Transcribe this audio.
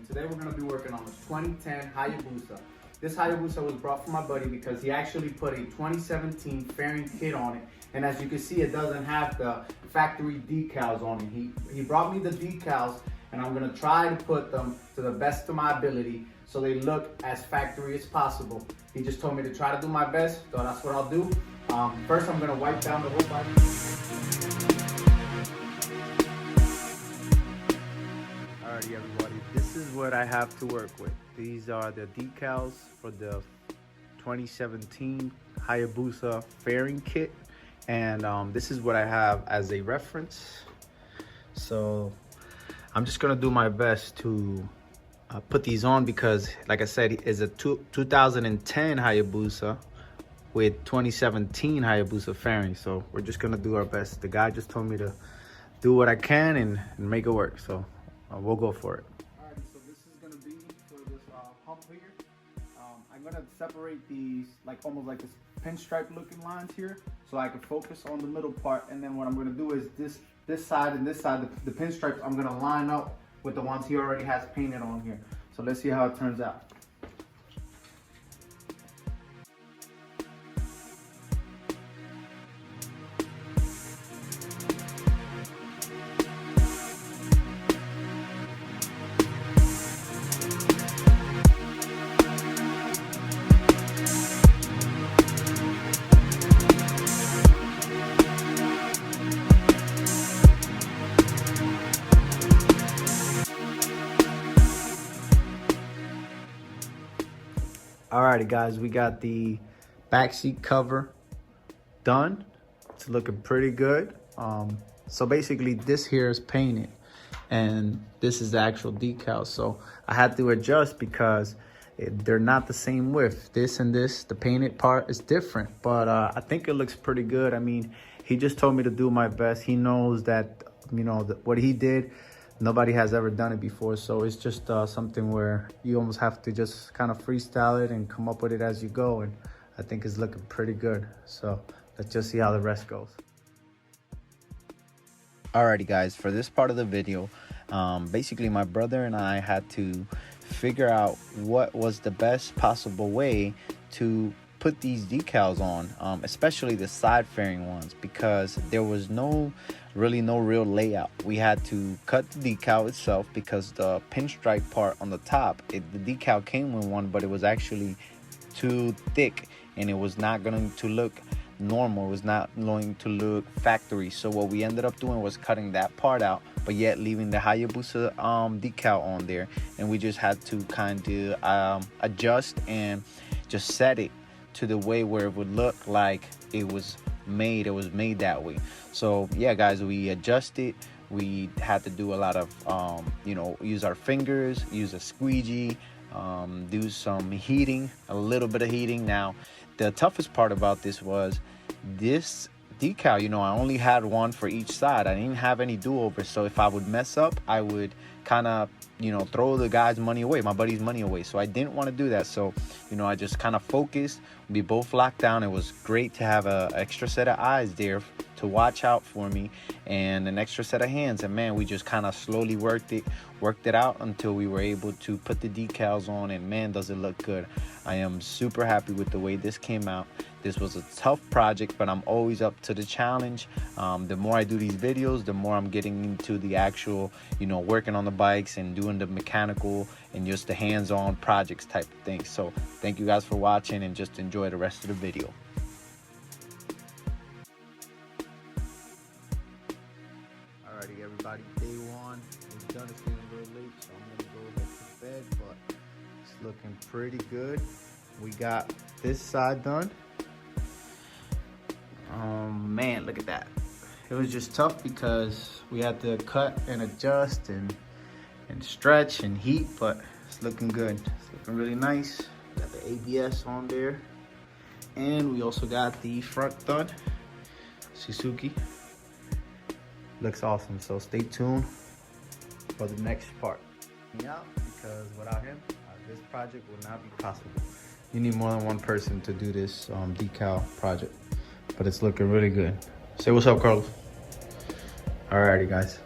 Today we're going to be working on the 2010 Hayabusa. This Hayabusa was brought from my buddy because he actually put a 2017 fairing kit on it. And as you can see, it doesn't have the factory decals on it. He brought me the decals, and I'm going to try to put them to the best of my ability so they look as factory as possible. He just told me to try to do my best, so that's what I'll do. First, I'm going to wipe down the whole bike. Alrighty everybody, this is what I have to work with. These are the decals for the 2017 Hayabusa fairing kit, and this is what I have as a reference. So I'm just gonna do my best to put these on because, like I said, it's a 2010 Hayabusa with 2017 Hayabusa fairing. So we're just gonna do our best. The guy just told me to do what I can and make it work. So we'll go for it. All right, so this is gonna be for this pump here. I'm gonna separate these almost like this pinstripe looking lines here so I can focus on the middle part. And then what I'm gonna do is this side and this side, the pinstripes, I'm gonna line up with the ones he already has painted on here. So let's see how it turns out. Alrighty guys, we got the backseat cover done. It's looking pretty good. So basically this here is painted and this is the actual decal. So I had to adjust because they're not the same width. This and this, the painted part is different, but I think it looks pretty good. I mean, he just told me to do my best. He knows that, you know, what he did, nobody has ever done it before, so it's just something where you almost have to just kind of freestyle it and come up with it as you go, and I think it's looking pretty good. So let's just see how the rest goes. Alrighty guys, for this part of the video, basically my brother and I had to figure out what was the best possible way to put these decals on, especially the side fairing ones, because there was really no real layout. We had to cut the decal itself because the pinstripe part on the top, the decal came with one, but it was actually too thick and it was not going to look normal. It was not going to look factory. So what we ended up doing was cutting that part out, but yet leaving the Hayabusa decal on there, and we just had to kind of adjust and just set it to the way where it would look like it was made that way. So yeah guys, we adjusted. We had to do a lot of use our fingers, use a squeegee, do some heating, a little bit of heating. Now the toughest part about this was this decal, I only had one for each side. I didn't have any do-over, so if I would mess up, I would kind of throw the guy's money away, my buddy's money away. So I didn't want to do that. So I just kind of focused. We both locked down. It was great to have an extra set of eyes there to watch out for me and an extra set of hands. And man, we just kind of slowly worked it out until we were able to put the decals on, and man, does it look good. I am super happy with the way this came out. This was a tough project, but I'm always up to the challenge. The more I do these videos, the more I'm getting into the actual, working on the bikes and doing the mechanical and just the hands-on projects type of thing. So thank you guys for watching, and just enjoy the rest of the video. Alrighty everybody, day one is done. It's getting a little late, so I'm gonna go back to bed, but it's looking pretty good. We got this side done. Man, look at that. It was just tough because we had to cut and adjust and stretch and heat, but it's looking good. It's looking really nice. Got the ABS on there, and we also got the front done. Suzuki. Looks awesome, so stay tuned for the next part. Yeah, because without him, this project would not be possible. You need more than one person to do this decal project, but it's looking really good. Say what's up, Carlos. Alrighty guys.